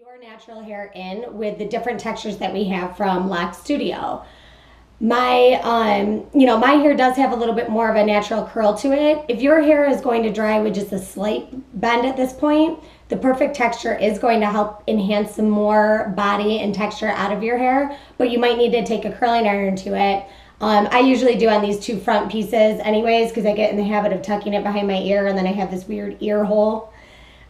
your natural hair in with the different textures that we have from LOX Studio. My hair does have a little bit more of a natural curl to it. If your hair is going to dry with just a slight bend at this point, the perfect texture is going to help enhance some more body and texture out of your hair, but you might need to take a curling iron to it. I usually do on these two front pieces anyways, because I get in the habit of tucking it behind my ear, and then I have this weird ear hole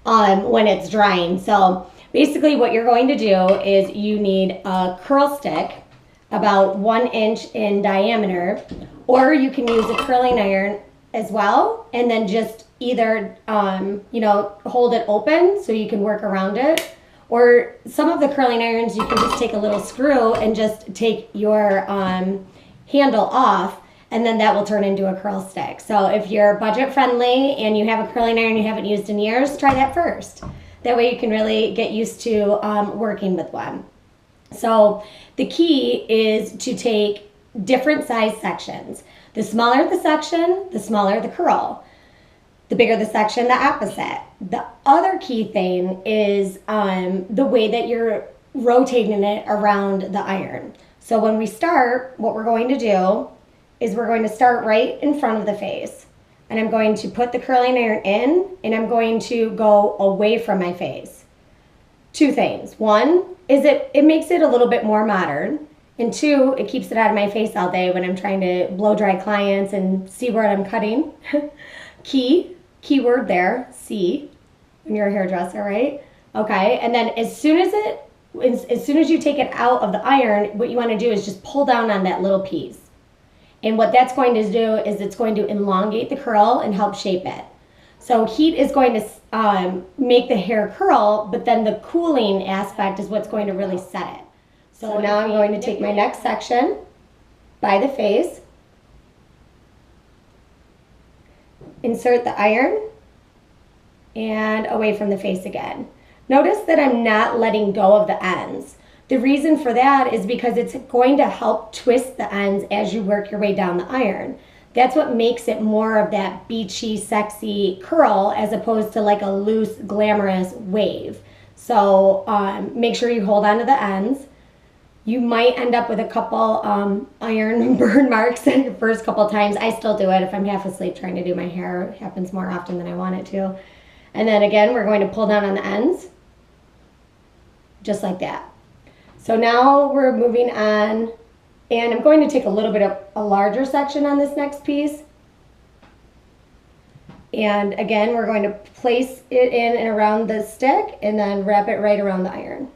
when it's drying. So basically what you're going to do is you need a curl stick about 1 inch in diameter, or you can use a curling iron as well, and then just either hold it open so you can work around it, or some of the curling irons you can just take a little screw and just take your handle off, and then that will turn into a curl stick. So if you're budget friendly and you have a curling iron you haven't used in years, try that first. That way you can really get used to working with one. So the key is to take different size sections. The smaller the section, the smaller the curl. The bigger the section, the opposite. The other key thing is the way that you're rotating it around the iron. So when we start, what we're going to do is we're going to start right in front of the face. And I'm going to put the curling iron in, and I'm going to go away from my face. Two things. One is it makes it a little bit more modern. And two, it keeps it out of my face all day when I'm trying to blow dry clients and see where I'm cutting. Keyword there, see, when you're a hairdresser, right? Okay, and then as soon as you take it out of the iron, what you want to do is just pull down on that little piece. And what that's going to do is it's going to elongate the curl and help shape it. So heat is going to make the hair curl, but then the cooling aspect is what's going to really set it. So now I'm going to take my next section by the face, insert the iron, and away from the face again. Notice that I'm not letting go of the ends. The reason for that is because it's going to help twist the ends as you work your way down the iron. That's what makes it more of that beachy, sexy curl as opposed to like a loose, glamorous wave. So make sure you hold on to the ends. You might end up with a couple iron burn marks the first couple times. I still do it if I'm half asleep trying to do my hair. It happens more often than I want it to. And then again, we're going to pull down on the ends, just like that. So now we're moving on, and I'm going to take a little bit of a larger section on this next piece. And again, we're going to place it in and around the stick and then wrap it right around the iron.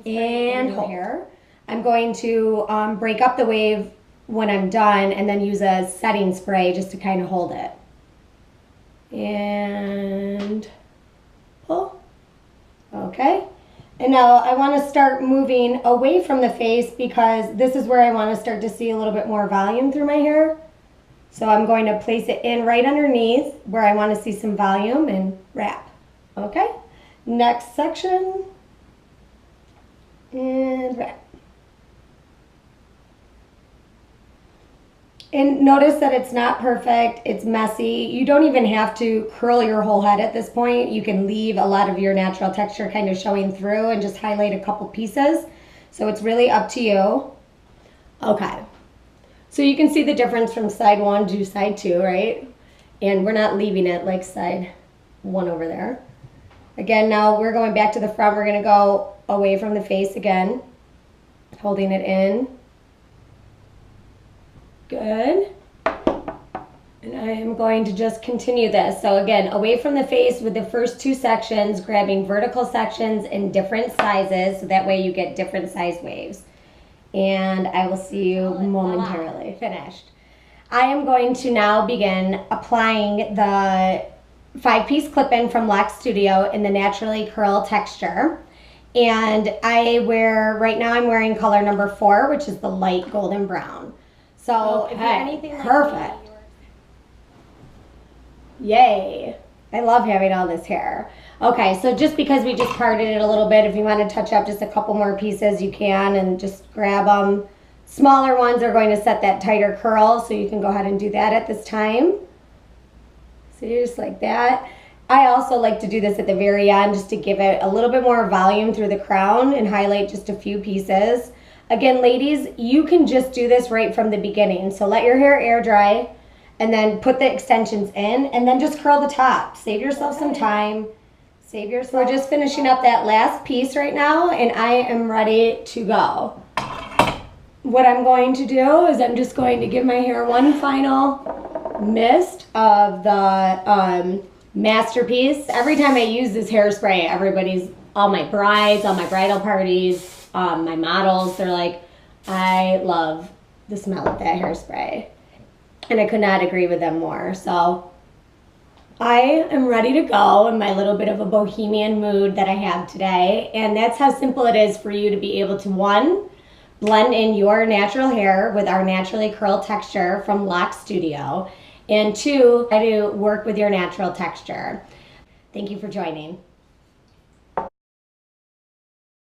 And here, I'm going to break up the wave when I'm done and then use a setting spray just to kind of hold it. And pull. Okay. And now I want to start moving away from the face because this is where I want to start to see a little bit more volume through my hair. So I'm going to place it in right underneath where I want to see some volume and wrap. Okay. Next section. And wrap. And notice that it's not perfect, it's messy. You don't even have to curl your whole head at this point. You can leave a lot of your natural texture kind of showing through and just highlight a couple pieces. So it's really up to you. Okay. So you can see the difference from side one to side two, right? And we're not leaving it like side one over there. Again, now we're going back to the front. We're going to go away from the face again, holding it in. Good. And I am going to just continue this. So again, away from the face with the first two sections, grabbing vertical sections in different sizes, so that way you get different size waves. And I will see you momentarily. Finished. I am going to now begin applying the 5-piece clip-in from LOX Studio in the Naturally Curl texture. And right now I'm wearing color number 4, which is the light golden brown. So if you're anything like perfect. Yay. I love having all this hair. Okay, so just because we just parted it a little bit, if you want to touch up just a couple more pieces, you can, and just grab them. Smaller ones are going to set that tighter curl, so you can go ahead and do that at this time. So just like that. I also like to do this at the very end just to give it a little bit more volume through the crown and highlight just a few pieces. Again, ladies, you can just do this right from the beginning. So let your hair air dry and then put the extensions in and then just curl the top. Save yourself some time. Save yourself. We're just finishing up that last piece right now and I am ready to go. What I'm going to do is I'm just going to give my hair one final mist of the Masterpiece. Every time I use this hairspray, all my brides, all my bridal parties, my models, they're like, I love the smell of that hairspray. And I could not agree with them more. So I am ready to go in my little bit of a bohemian mood that I have today. And that's how simple it is for you to be able to, one, blend in your natural hair with our naturally curl texture from LOX Studio. And two, try to work with your natural texture. Thank you for joining.